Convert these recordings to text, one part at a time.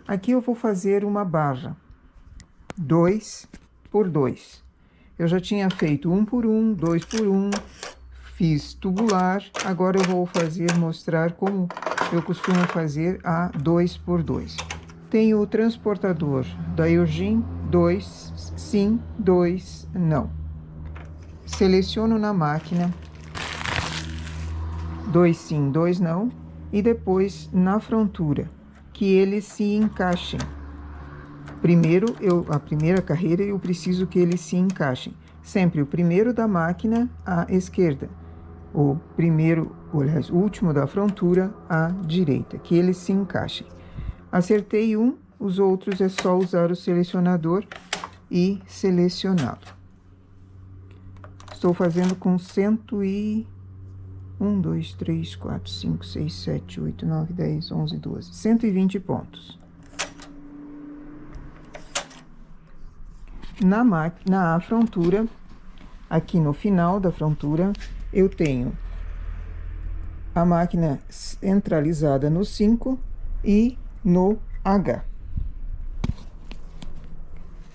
Aqui eu vou fazer uma barra 2 por 2. Eu já tinha feito 1 por 1, 2 por 1, fiz tubular. Agora eu vou mostrar como eu costumo fazer a 2 por 2. Tenho o transportador da Eugene, 2 sim, 2 não. Seleciono na máquina 2 sim, 2 não, e depois na frontura, que eles se encaixem. Primeiro, a primeira carreira eu preciso que eles se encaixem. Sempre o primeiro da máquina à esquerda, o primeiro, aliás, o último da frontura à direita, que eles se encaixem. Acertei um, os outros é só usar o selecionador e selecioná-lo. Estou fazendo com 1, 2, 3, 4, 5, 6, 7, 8, 9, 10, 11, 12, 120 pontos. Na frontura, aqui no final da frontura, eu tenho a máquina centralizada no 5 e no H.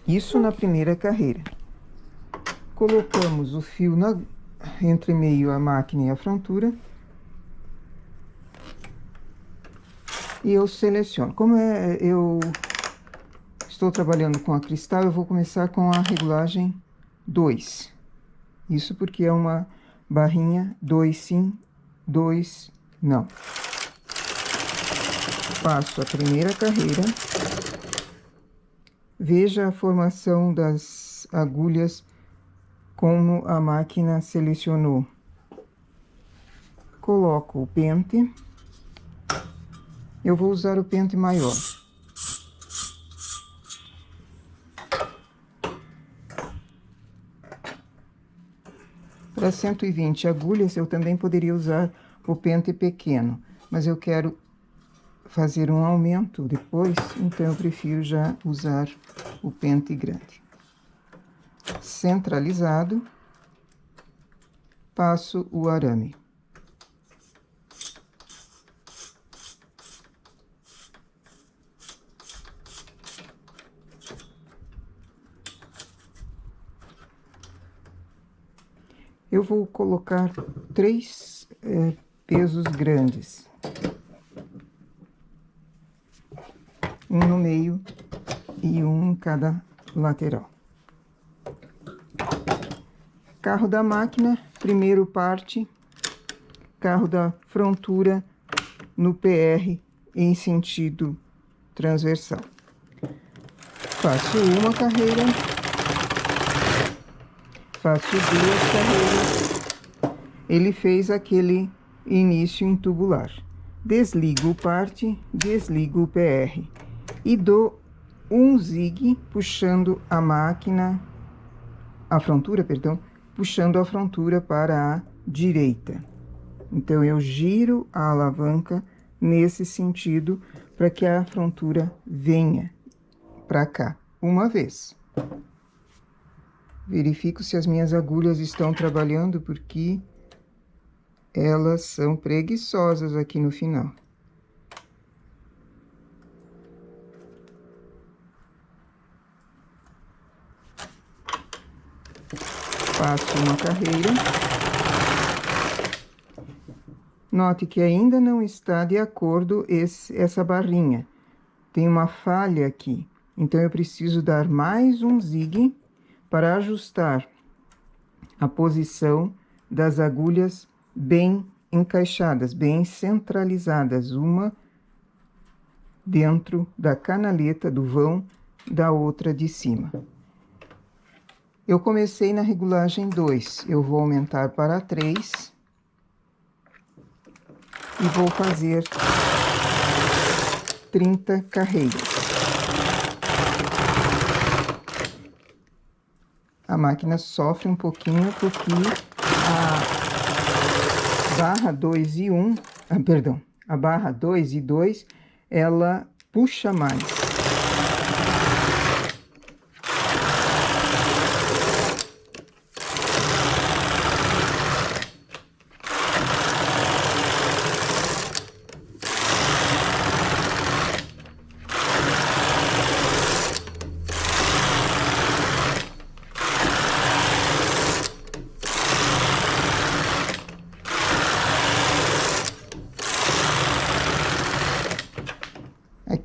Isso na primeira carreira. Colocamos o fio entre meio a máquina e a frontura. E eu seleciono. Como eu estou trabalhando com a cristal, eu vou começar com a regulagem 2. Isso porque é uma barrinha 2 sim, 2 não. Passo a primeira carreira. Veja a formação das agulhas como a máquina selecionou. Coloco o pente. Eu vou usar o pente maior. Para 120 agulhas, eu também poderia usar o pente pequeno, mas eu quero fazer um aumento depois, então eu prefiro já usar o pente grande. Centralizado, passo o arame. Eu vou colocar 3 pesos grandes. Um no meio e um em cada lateral. Carro da máquina, primeiro parte, carro da frontura no PR em sentido transversal. Faço uma carreira, faço 2 carreiras. Ele fez aquele início em tubular. Desligo o parte, desligo o PR e dou um zigue puxando a máquina, a frontura, perdão, puxando a frontura para a direita. Então, eu giro a alavanca nesse sentido para que a frontura venha para cá uma vez. Verifico se as minhas agulhas estão trabalhando, porque elas são preguiçosas aqui no final. Faço uma carreira. Note que ainda não está de acordo essa barrinha. Tem uma falha aqui. Então, eu preciso dar mais um zigue para ajustar a posição das agulhas bem encaixadas, bem centralizadas, uma dentro da canaleta do vão, da outra de cima. Eu comecei na regulagem 2, eu vou aumentar para 3 e vou fazer 30 carreiras. A máquina sofre um pouquinho porque a barra 2 e 1, a barra 2 e 2, ela puxa mais.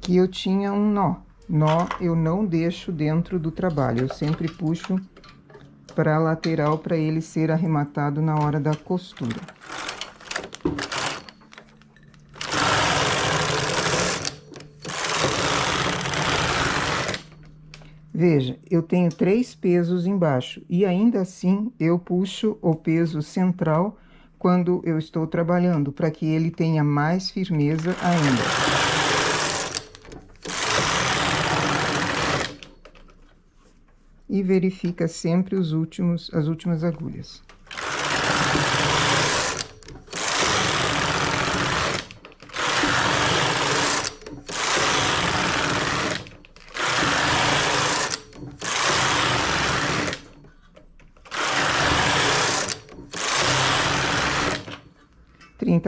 aqui eu tinha um nó. Nó eu não deixo dentro do trabalho, eu sempre puxo para a lateral para ele ser arrematado na hora da costura. Veja, eu tenho 3 pesos embaixo e ainda assim eu puxo o peso central quando eu estou trabalhando, para que ele tenha mais firmeza ainda. E verifica sempre as últimas agulhas.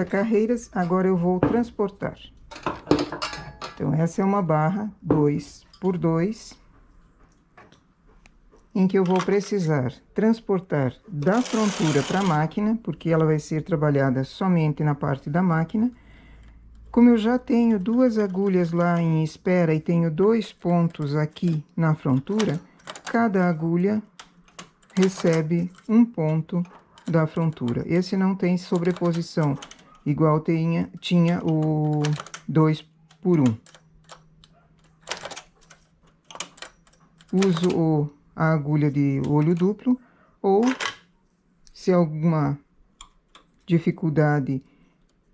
Carreiras, agora eu vou transportar. Então, essa é uma barra 2x2, em que eu vou precisar transportar da frontura para a máquina, porque ela vai ser trabalhada somente na parte da máquina. Como eu já tenho 2 agulhas lá em espera e tenho 2 pontos aqui na frontura, cada agulha recebe um ponto da frontura. Esse não tem sobreposição, igual tinha o 2x1. Uso a agulha de olho duplo, ou se alguma dificuldade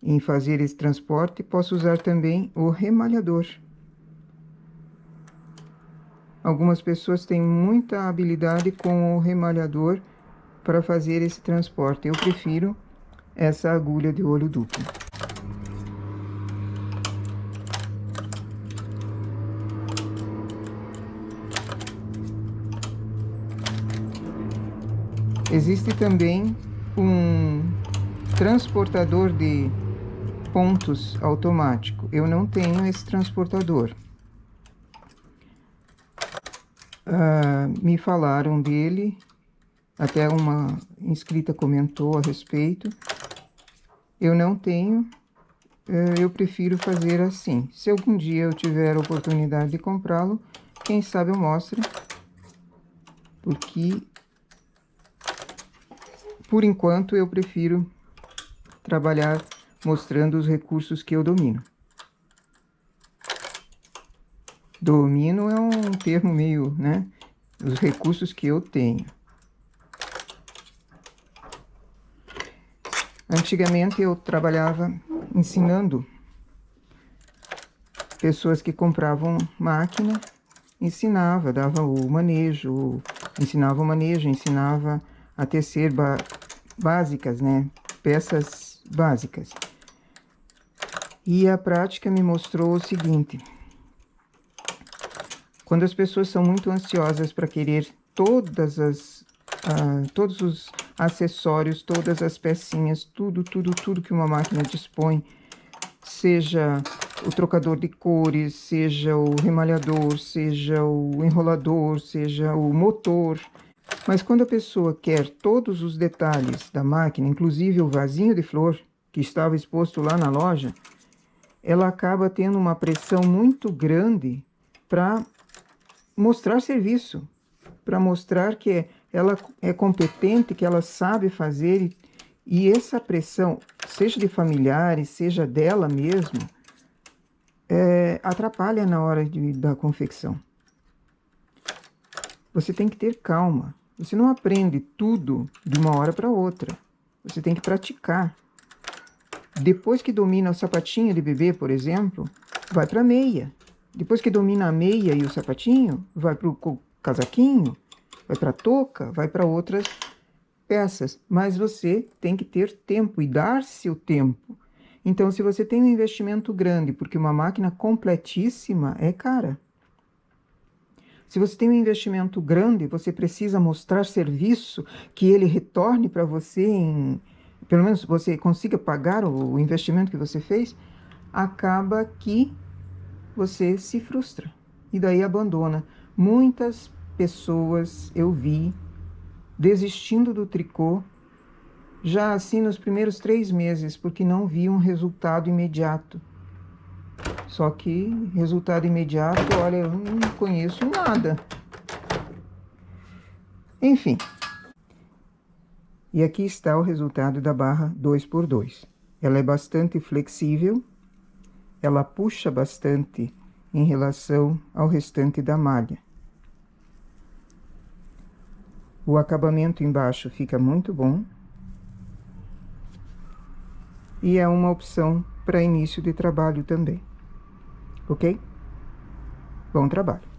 em fazer esse transporte, posso usar também o remalhador. Algumas pessoas têm muita habilidade com o remalhador para fazer esse transporte. Eu prefiro essa agulha de olho duplo. Existe também um transportador de pontos automático. Eu não tenho esse transportador. Me falaram dele, até uma inscrita comentou a respeito. Eu não tenho, eu prefiro fazer assim. Se algum dia eu tiver a oportunidade de comprá-lo, quem sabe eu mostro, porque por enquanto eu prefiro trabalhar mostrando os recursos que eu domino. Domino é um termo meio, né? Os recursos que eu tenho. Antigamente eu trabalhava ensinando pessoas que compravam máquina, dava o manejo, ensinava o manejo, ensinava a tecer básicas, né? Peças básicas. E a prática me mostrou o seguinte: quando as pessoas são muito ansiosas para querer todos os acessórios, todas as pecinhas, tudo que uma máquina dispõe, seja o trocador de cores, seja o remalhador, seja o enrolador, seja o motor. Mas quando a pessoa quer todos os detalhes da máquina, inclusive o vasinho de flor que estava exposto lá na loja, ela acaba tendo uma pressão muito grande para mostrar serviço, para mostrar que ela é competente, que ela sabe fazer, e essa pressão, seja de familiares, seja dela mesma, atrapalha na hora da confecção. Você tem que ter calma. Você não aprende tudo de uma hora para outra. Você tem que praticar. Depois que domina o sapatinho de bebê, por exemplo, vai para a meia. Depois que domina a meia e o sapatinho, vai para o casaquinho, vai para a touca, vai para outras peças. Mas você tem que ter tempo e dar-se o tempo. Então, se você tem um investimento grande, porque uma máquina completíssima é cara. Se você tem um investimento grande, você precisa mostrar serviço, que ele retorne para você, pelo menos você consiga pagar o investimento que você fez, acaba que você se frustra e daí abandona. Muitas pessoas eu vi desistindo do tricô, já assim nos primeiros 3 meses, porque não viam resultado imediato. Só que resultado imediato, olha, eu não conheço nada. Enfim. E aqui está o resultado da barra 2x2. Ela é bastante flexível, ela puxa bastante em relação ao restante da malha. O acabamento embaixo fica muito bom. E é uma opção para início de trabalho também. Ok? Bom trabalho!